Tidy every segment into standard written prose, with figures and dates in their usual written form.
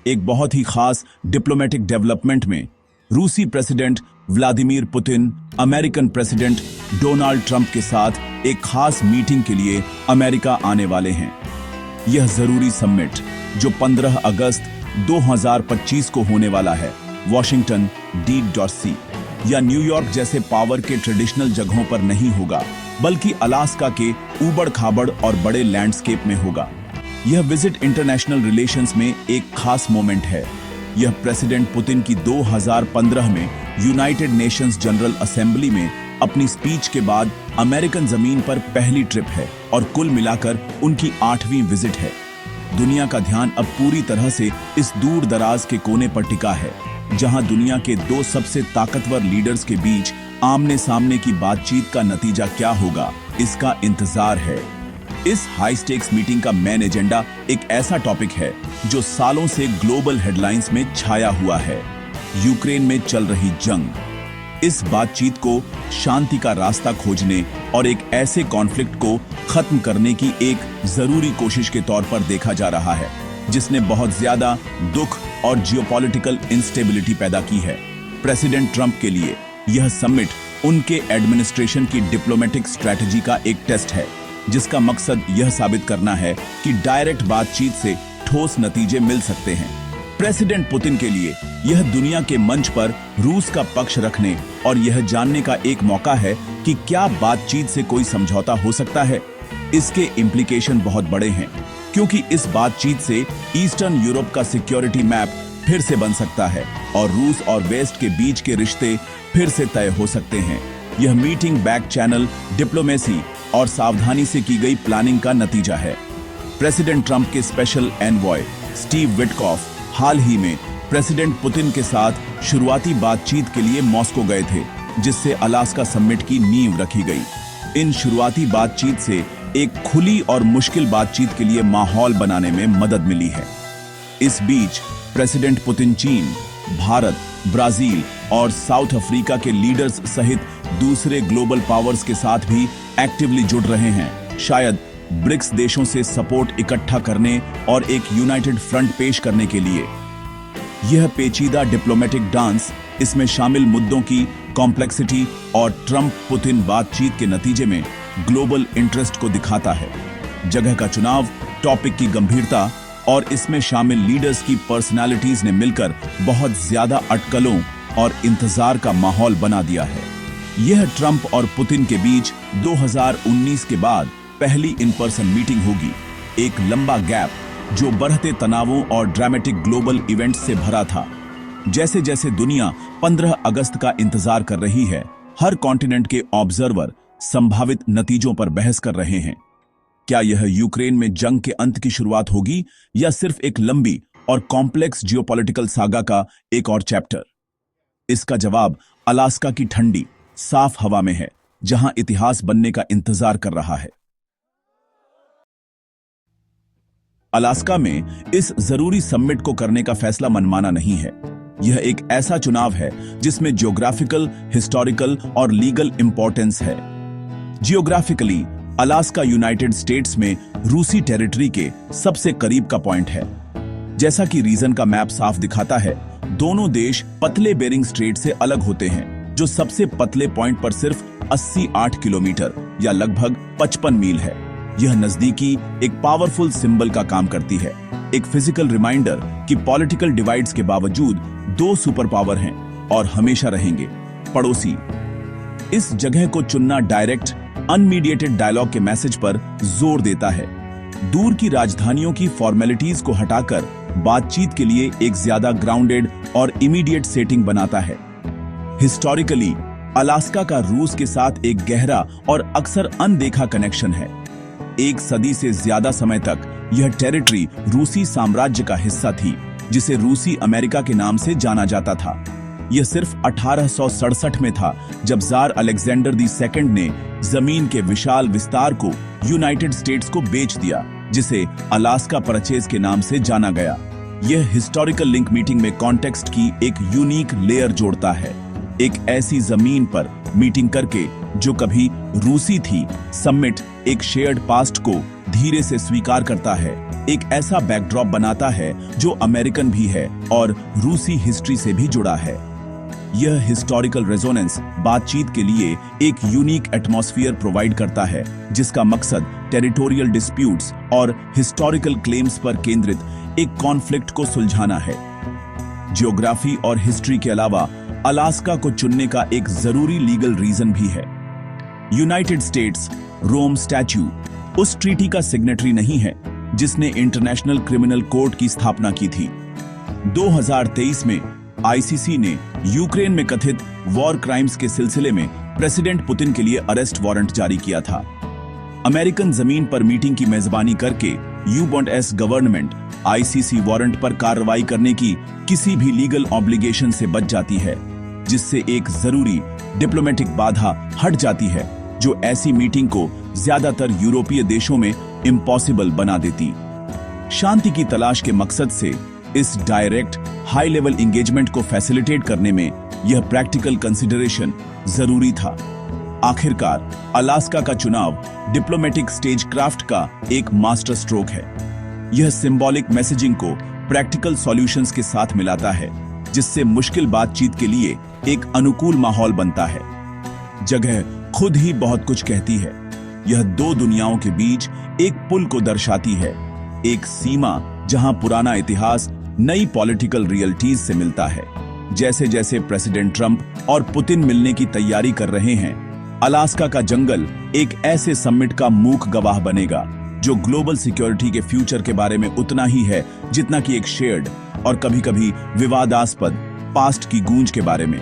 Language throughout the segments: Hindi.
एक बहुत ही खास डिप्लोमेटिक डेवलपमेंट में रूसी president Vladimir Putin American president Donald Trump के साथ एक खास मीटिंग के लिए अमेरिका आने वाले हैं। यह जरूरी समिट जो 15 अगस्त 2025 को होने वाला है, वॉशिंगटन DC या न्यूयॉर्क जैसे पावर के ट्रेडिशनल जगहों पर नहीं होगा, बल्कि अलास्का के ऊबड़ खाबड़ और बड़े लैंडस्केप में होगा। यह विजिट इंटरनेशनल रिलेशंस में एक खास मोमेंट है। यह प्रेसिडेंट पुतिन की 2015 में यूनाइटेड नेशंस जनरल असेंबली में अपनी स्पीच के बाद अमेरिकन जमीन पर पहली ट्रिप है और कुल मिलाकर उनकी 8वीं विजिट है। दुनिया का ध्यान अब पूरी तरह से इस दूर दराज के कोने पर टिका है, जहां दुनिया के दो सबसे ताकतवर लीडर्स के बीच आमने सामने की बातचीत का नतीजा क्या होगा, इसका इंतजार है। इस हाई स्टेक्स मीटिंग का मेन एजेंडा एक ऐसा टॉपिक है जो सालों से ग्लोबल हेडलाइंस में छाया हुआ है, यूक्रेन में चल रही जंग। इस बातचीत को शांति का रास्ता खोजने और एक ऐसे कॉन्फ्लिक्ट को खत्म करने की एक जरूरी कोशिश के तौर पर देखा जा रहा है, जिसने बहुत ज्यादा दुख और जियोपॉलिटिकल इंस्टेबिलिटी पैदा की है। प्रेसिडेंट ट्रंप के लिए यह समिट उनके एडमिनिस्ट्रेशन की डिप्लोमेटिक स्ट्रेटजी का एक टेस्ट है, जिसका मकसद यह साबित करना है कि डायरेक्ट बातचीत से ठोस नतीजे मिल सकते हैं। प्रेसिडेंट पुतिन के लिए यह दुनिया के मंच पर रूस का पक्ष रखने और यह जानने का एक मौका है कि क्या बातचीत से कोई समझौता हो सकता है। इसके इम्प्लीकेशन बहुत बड़े हैं, क्योंकि इस बातचीत से ईस्टर्न यूरोप का सिक्योरिटी मैप फिर से बन सकता है और रूस और वेस्ट के बीच के रिश्ते फिर से तय हो सकते हैं। यह मीटिंग बैक चैनल डिप्लोमेसी और सावधानी से की गई प्लानिंग का नतीजा है। प्रेसिडेंट ट्रंप के स्पेशल एनवॉय स्टीव विटकॉफ हाल ही में प्रेसिडेंट पुतिन के साथ शुरुआती बातचीत के लिए मॉस्को गए थे, जिससे अलास्का समिट की नींव रखी गई। इन शुरुआती बातचीत से एक खुली और मुश्किल बातचीत के लिए माहौल बनाने में मदद मिली है। इस बीच प्रेसिडेंट पुतिन चीन, भारत, ब्राजील और साउथ अफ्रीका के लीडर्स सहित दूसरे ग्लोबल पावर्स के साथ भी एक्टिवली जुड़ रहे हैं, शायद ब्रिक्स देशों से सपोर्ट इकट्ठा करने और एक यूनाइटेड फ्रंट पेश करने के लिए। यह पेचीदा डिप्लोमेटिक डांस, इसमें शामिल मुद्दों की कॉम्प्लेक्सिटी और ट्रंप पुतिन बातचीत के नतीजे में ग्लोबल इंटरेस्ट को दिखाता है। जगह का चुनाव, टॉपिक की गंभीरता और इसमें शामिल लीडर्स की पर्सनालिटीज ने मिलकर बहुत ज्यादा अटकलों और इंतजार का माहौल बना दिया है। यह ट्रंप और पुतिन के बीच 2019 के बाद पहली इन पर्सन मीटिंग होगी। एक लंबा गैप जो बढ़ते तनावों और ड्रामेटिक ग्लोबल इवेंट्स से भरा था। जैसे जैसे दुनिया 15 अगस्त का इंतजार कर रही है, हर कॉन्टिनेंट के ऑब्जर्वर संभावित नतीजों पर बहस कर रहे हैं। क्या यह यूक्रेन में जंग के अंत की शुरुआत होगी या सिर्फ एक लंबी और कॉम्प्लेक्स जियोपॉलिटिकल सागा का एक और चैप्टर? इसका जवाब अलास्का की ठंडी साफ हवा में है, जहां इतिहास बनने का इंतजार कर रहा है। अलास्का में इस जरूरी समिट को करने का फैसला मनमाना नहीं है। यह एक ऐसा चुनाव है जिसमें ज्योग्राफिकल, हिस्टोरिकल और लीगल इंपॉर्टेंस है। जियोग्राफिकली अलास्का यूनाइटेड स्टेट्स में रूसी टेरिटरी के सबसे करीब का पॉइंट है। जैसा कि रीजन का मैप साफ दिखाता है, दोनों देश पतले बेरिंग स्ट्रेट से अलग होते हैं, जो सबसे पतले पॉइंट पर सिर्फ 88 किलोमीटर या लगभग 55 मील है। यह नजदीकी एक पावरफुल सिंबल का काम करती है, एक फिजिकल रिमाइंडर कि पॉलिटिकल डिवाइड्स के बावजूद दो सुपर पावर हैं और हमेशा रहेंगे, पड़ोसी। इस जगह को चुनना डायरेक्ट अनमीडिएटेड डायलॉग के मैसेज पर जोर देता है। दूर की राजधानियों की फॉर्मेलिटीज को हटाकर बातचीत के लिए एक ज्यादा ग्राउंडेड और इमीडिएट सेटिंग बनाता है। हिस्टोरिकली अलास्का का रूस के साथ एक गहरा और अक्सर अनदेखा कनेक्शन है। एक सदी से ज्यादा समय तक यह टेरिटरी रूसी साम्राज्य का हिस्सा थी, जिसे रूसी अमेरिका के नाम से जाना जाता था। यह सिर्फ 1867 में था जब जार अलेक्जेंडर II ने जमीन के विशाल विस्तार को यूनाइटेड स्टेट्स को बेच दिया, जिसे अलास्का परचेज के नाम से जाना गया। यह हिस्टोरिकल लिंक मीटिंग में कॉन्टेक्स्ट की एक यूनिक लेयर जोड़ता है। एक ऐसी जमीन पर मीटिंग करके जो कभी रूसी थी, समिट एक शेयर्ड पास्ट को धीरे से स्वीकार करता है। एक ऐसा बैकड्रॉप बनाता है जो अमेरिकन भी है और रूसी हिस्ट्री से भी जुड़ा है। यह हिस्टोरिकल रेजोनेंस बातचीत के लिए एक यूनिक एटमॉस्फेयर प्रोवाइड करता है, जिसका मकसद टेरिटोरियल डिस्प्यूट्स और हिस्टोरिकल क्लेम्स पर केंद्रित एक कॉन्फ्लिक्ट को सुलझाना है। ज्योग्राफी और हिस्ट्री के अलावा अलास्का को चुनने का एक जरूरी लीगल रीजन भी है। यूनाइटेड स्टेट्स रोम स्टैच्यू उस ट्रीटी का सिग्नेटरी नहीं है जिसने इंटरनेशनल क्रिमिनल कोर्ट की स्थापना की थी। 2023 में आईसीसी ने यूक्रेन में कथित वॉर क्राइम्स के सिलसिले में प्रेसिडेंट पुतिन के लिए अरेस्ट वारंट जारी किया था। अमेरिकन जमीन पर मीटिंग की मेजबानी करके यूएस गवर्नमेंट आईसीसी वारंट पर कार्रवाई करने की किसी भी लीगल ऑब्लिगेशन से बच जाती है, जिससे एक जरूरी डिप्लोमेटिक बाधा हट जाती है जो ऐसी मीटिंग को ज्यादातर यूरोपीय देशों में इम्पॉसिबल बना देती। शांति की तलाश के मकसद से इस डायरेक्ट हाई लेवल एंगेजमेंट को फैसिलिटेट करने में यह प्रैक्टिकल कंसिडरेशन जरूरी था। आखिरकार अलास्का का चुनाव डिप्लोमेटिक स्टेज क्राफ्ट का एक मास्टर स्ट्रोक है। यह सिंबॉलिक मैसेजिंग को प्रैक्टिकल सॉल्यूशंस के साथ मिलाता है, जिससे मुश्किल बातचीत के लिए एक अनुकूल माहौल बनता है। जगह खुद ही बहुत कुछ कहती है। यह दो दुनियाओं के बीच एक पुल को दर्शाती है, एक सीमा जहां पुराना इतिहास नई पॉलिटिकल रियलिटीज से मिलता है। जैसे जैसे प्रेसिडेंट ट्रंप और पुतिन मिलने की तैयारी कर रहे हैं, अलास्का का जंगल एक ऐसे समिट का मूक गवाह बनेगा जो ग्लोबल सिक्योरिटी के फ्यूचर के बारे में उतना ही है जितना कि एक शेयर्ड और कभी-कभी विवादास्पद पास्ट की गूंज के बारे में।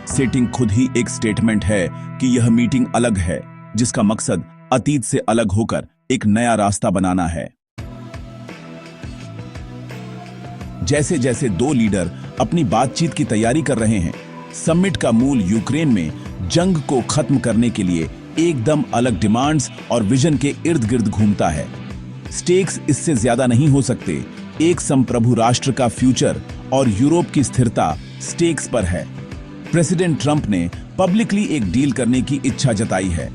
सेटिंग खुद ही एक स्टेटमेंट है कि यह मीटिंग अलग है, जिसका मकसद अतीत से अलग होकर एक नया रास्ता बनाना है। जैसे जैसे दो लीडर अपनी बातचीत की तैयारी कर रहे हैं, समिट का मूल यूक्रेन में जंग को खत्म करने के लिए एकदम अलग डिमांड्स और विजन के इर्द गिर्द घूमता है। स्टेक्स इससे ज्यादा नहीं हो सकते। एक संप्रभु राष्ट्र का फ्यूचर और यूरोप की स्थिरता स्टेक्स पर है। प्रेसिडेंट ट्रंप ने पब्लिकली एक डील करने की इच्छा जताई है,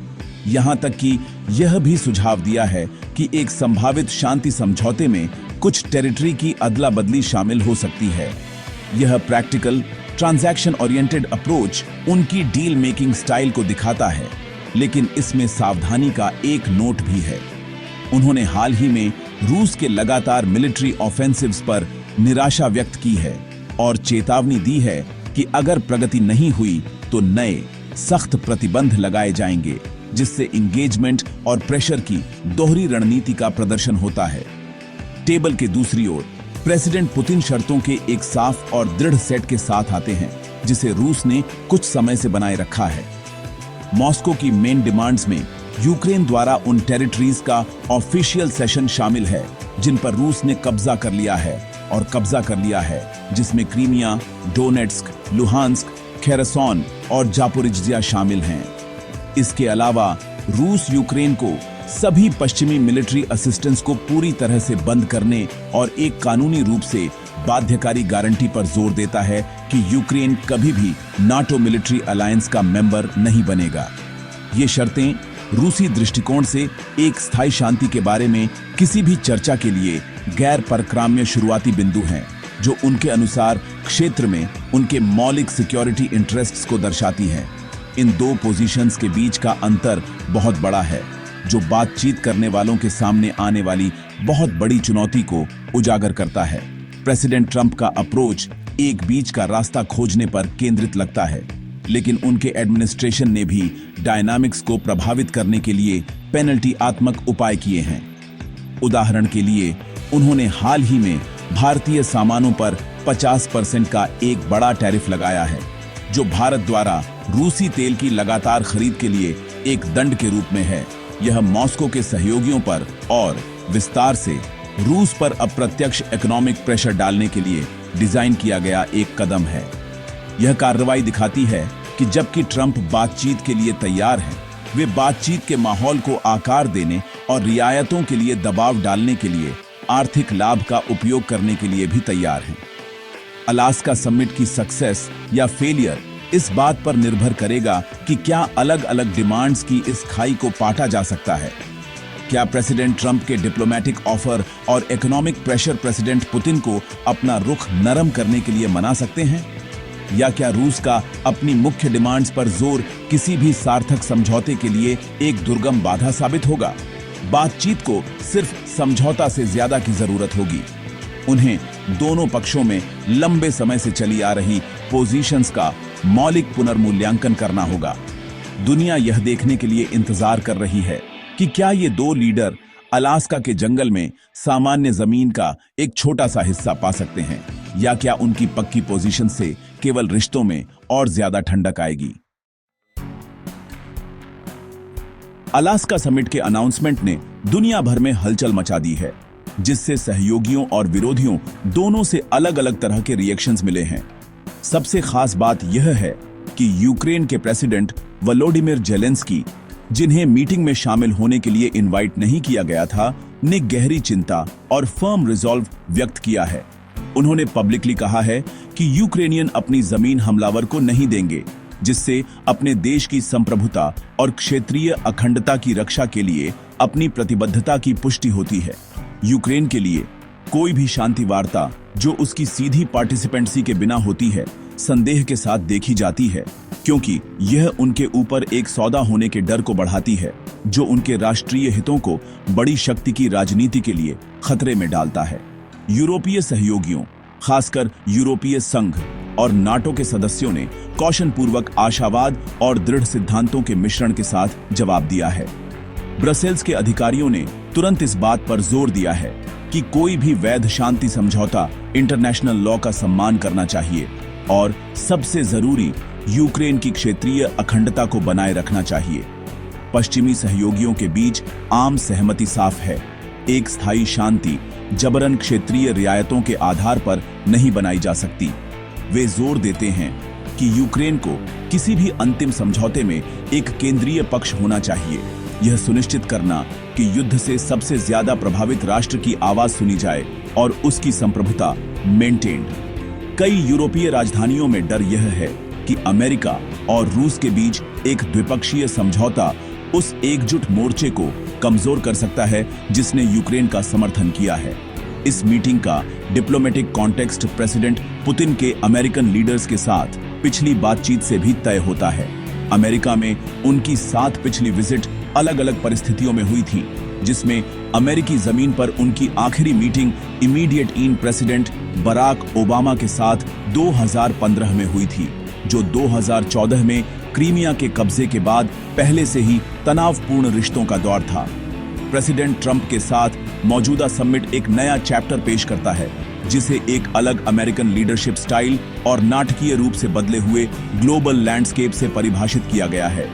यहां तक कि यह भी सुझाव दिया है कि एक संभावित शांति समझौते में कुछ टेरिटरी की अदला बदली शामिल हो सकती है। यह प्रैक्टिकल ट्रांजैक्शन ओरिएंटेड अप्रोच उनकी डील मेकिंग स्टाइल को दिखाता है, लेकिन इसमें सावधानी का एक नोट भी है। उन्होंने हाल ही में रूस के लगातार मिलिट्री ऑफेंसिव्स पर निराशा व्यक्त की है और चेतावनी दी है कि अगर प्रगति नहीं हुई तो नए सख्त प्रतिबंध लगाए जाएंगे, जिससे इंगेजमेंट और प्रेशर की दोहरी रणनीति का प्रदर्शन होता है। टेबल के दूसरी ओर प्रेसिडेंट पुतिन शर्तों के एक साफ और दृढ़ सेट के साथ आते हैं, जिसे रूस ने कुछ समय से बनाए रखा है। मॉस्को की मेन डिमांड्स में यूक्रेन द्वारा उन टेरिटरीज का ऑफिशियल सेशन शामिल है जिन पर रूस ने कब्जा कर लिया है, जिसमें क्रीमिया, डोनेट्स्क, लुहांस्क, खेरसोन और जापोरिज्जिया शामिल हैं। इसके अलावा रूस यूक्रेन को सभी पश्चिमी मिलिट्री असिस्टेंस को पूरी तरह से बंद करने और एक कानूनी रूप से बाध्यकारी गारंटी पर जोर देता है कि यूक्रेन कभी भी नाटो मिलिट्री अलायंस का मेंबर नहीं बनेगा। ये शर्तें रूसी दृष्टिकोण से एक स्थायी शांति के बारे में किसी भी चर्चा के लिए गैर परक्राम्य शुरुआती बिंदु हैं, जो उनके अनुसार क्षेत्र में उनके मौलिक सिक्योरिटी इंटरेस्ट्स को दर्शाती हैं। इन दो पोजीशंस के बीच का अंतर बहुत बड़ा है, जो बातचीत करने वालों के सामने आने वाली बहुत बड़ी चुनौती को उजागर करता है। प्रेसिडेंट ट्रंप का अप्रोच एक बीच का रास्ता खोजने पर केंद्रित लगता है, लेकिन उनके एडमिनिस्ट्रेशन ने भी डायनामिक्स को प्रभावित करने के लिए पेनल्टीआत्मक उपाय किए हैं। उदाहरण के लिए, उन्होंने हाल ही में भारतीय सामानों पर 50% का एक बड़ा टैरिफ लगाया है, जो भारत द्वारा रूसी तेल की लगातार खरीद के लिए एक दंड के रूप में है। यह मॉस्को के सहयोगियों पर और विस्तार से रूस पर अप्रत्यक्ष इकोनॉमिक प्रेशर डालने के लिए डिजाइन किया गया एक कदम है। यह कार्रवाई दिखाती है कि जबकि ट्रंप बातचीत के लिए तैयार हैं, वे बातचीत के माहौल को आकार देने और रियायतों के लिए दबाव डालने के लिए आर्थिक लाभ का उपयोग करने के लिए भी तैयार हैं। अलास्का समिट की सक्सेस या फेलियर इस बात पर निर्भर करेगा कि क्या अलग अलग डिमांड्स की इस खाई को पाटा जा सकता है। क्या प्रेसिडेंट ट्रंप के डिप्लोमेटिक ऑफर और इकोनॉमिक प्रेशर प्रेसिडेंट पुतिन को अपना रुख नरम करने के लिए मना सकते हैं? या क्या रूस का अपनी मुख्य डिमांड्स पर जोर किसी भी सार्थक समझौते के लिए एक दुर्गम बाधा साबित होगा? बातचीत को सिर्फ समझौता से ज्यादा की जरूरत होगी। उन्हें दोनों पक्षों में लंबे समय से चली आ रही पोजीशंस का मौलिक पुनर्मूल्यांकन करना होगा। दुनिया यह देखने के लिए इंतजार कर रही है कि क्या ये दो लीडर अलास्का के जंगल में सामान्य जमीन का एक छोटा सा हिस्सा पा सकते हैं, या क्या उनकी पक्की पोजीशन से केवल रिश्तों में और ज्यादा ठंडक आएगी। अलास्का समिट के अनाउंसमेंट ने दुनिया भर में हलचल मचा दी है, जिससे सहयोगियों और विरोधियों दोनों से अलग अलग तरह के रिएक्शंस मिले हैं। सबसे खास बात यह है कि यूक्रेन के प्रेसिडेंट वोलोडिमिर जेलेंस्की, जिन्हें मीटिंग में शामिल होने के लिए इनवाइट नहीं किया गया था, ने गहरी चिंता और फर्म रिजॉल्व व्यक्त किया है। उन्होंने पब्लिकली कहा है कि यूक्रेनियन अपनी जमीन हमलावर को नहीं देंगे, जिससे अपने देश की संप्रभुता और क्षेत्रीय अखंडता की रक्षा के लिए अपनी प्रतिबद्धता की पुष्टि होती है। यूक्रेन के लिए कोई भी शांति वार्ता जो उसकी सीधी पार्टिसिपेंसी के बिना होती है, संदेह के साथ देखी जाती है, क्योंकि यह उनके ऊपर एक सौदा होने के डर को बढ़ाती है, जो उनके राष्ट्रीय हितों को बड़ी शक्ति की राजनीति के लिए खतरे में डालता है। यूरोपीय सहयोगियों, खासकर यूरोपीय संघ और नाटो के सदस्यों ने कौशनपूर्वक आशावाद और दृढ़ सिद्धांतों के मिश्रण के साथ जवाब दिया है। ब्रसेल्स के अधिकारियों ने तुरंत इस बात पर जोर दिया है कि कोई भी वैध शांति समझौता इंटरनेशनल लॉ का सम्मान करना चाहिए और सबसे जरूरी यूक्रेन की क्षेत्रीय अखंडता को बनाए रखना चाहिए। पश्चिमी सहयोगियों के बीच आम सहमति साफ है, एक स्थायी शांति जबरन क्षेत्रीय रियायतों के आधार पर नहीं बनाई जा सकती। वे जोर देते हैं कि यूक्रेन को किसी भी अंतिम समझौते में एक केंद्रीय पक्ष होना चाहिए, यह सुनिश्चित करना कि युद्ध से सबसे ज्यादा प्रभावित राष्ट्र की आवाज सुनी जाए और उसकी संप्रभुता मेंटेन्ड। कई यूरोपीय राजधानियों में डर यह है कि अमेरिका और रूस के बीच एक द्विपक्षीय समझौता उस एकजुट मोर्चे को कमजोर कर सकता है जिसने यूक्रेन का समर्थन किया है। इस मीटिंग का डिप्लोमेटिक कॉन्टेक्स्ट प्रेसिडेंट पुतिन के अमेरिकन लीडर्स के साथ पिछली बातचीत से भी तय होता है। अमेरिका में उनकी 7 पिछली विजिट अलग अलग परिस्थितियों में हुई थी, जिसमें अमेरिकी जमीन पर उनकी आखिरी मीटिंग इमीडिएट इन प्रेसिडेंट बराक ओबामा के साथ 2015 में हुई थी, जो 2014 में क्रीमिया के कब्जे के बाद पहले से ही तनावपूर्ण रिश्तों का दौर था। प्रेसिडेंट ट्रंप के साथ मौजूदा समिट एक नया चैप्टर पेश करता है, जिसे एक अलग अमेरिकन लीडरशिप स्टाइल और नाटकीय रूप से बदले हुए ग्लोबल लैंडस्केप से परिभाषित किया गया है।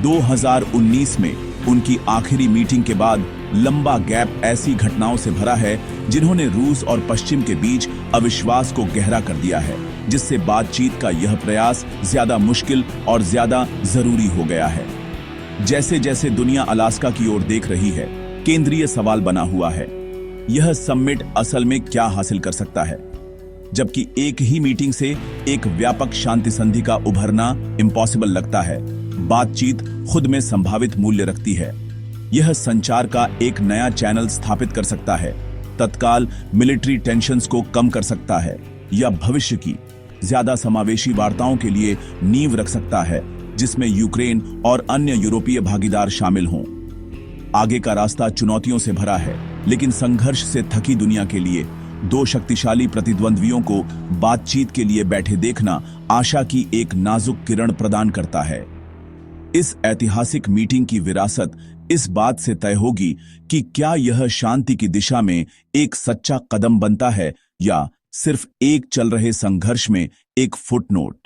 2019 में उनकी आखिरी मीटिंग के बाद लंबा गैप ऐसी घटनाओं से भरा है जिन्होंने रूस और पश्चिम के बीच अविश्वास को गहरा कर दिया है, जिससे बातचीत का यह प्रयास ज्यादा मुश्किल और ज्यादा जरूरी हो गया है। जैसे जैसे दुनिया अलास्का की ओर देख रही है, केंद्रीय सवाल बना हुआ है, यह समिट असल में क्या हासिल कर सकता है? जबकि एक ही मीटिंग से एक व्यापक शांति संधि का उभरना इम्पॉसिबल लगता है, बातचीत खुद में संभावित मूल्य रखती है। यह संचार का एक नया चैनल स्थापित कर सकता है, तत्काल मिलिट्री टेंशन्स को कम कर सकता है, या भविष्य की ज्यादा समावेशी वार्ताओं के लिए नींव रख सकता है, जिसमें यूक्रेन और अन्य यूरोपीय भागीदार शामिल हों। आगे का रास्ता चुनौतियों से भरा है, लेकिन संघर्ष से थकी दुनिया के लिए दो शक्तिशाली प्रतिद्वंद्वियों को बातचीत के लिए बैठे देखना आशा की एक नाजुक किरण प्रदान करता है। इस ऐतिहासिक मीटिंग की विरासत इस बात से तय होगी कि क्या यह शांति की दिशा में एक सच्चा कदम बनता है या सिर्फ एक चल रहे संघर्ष में एक फुटनोट।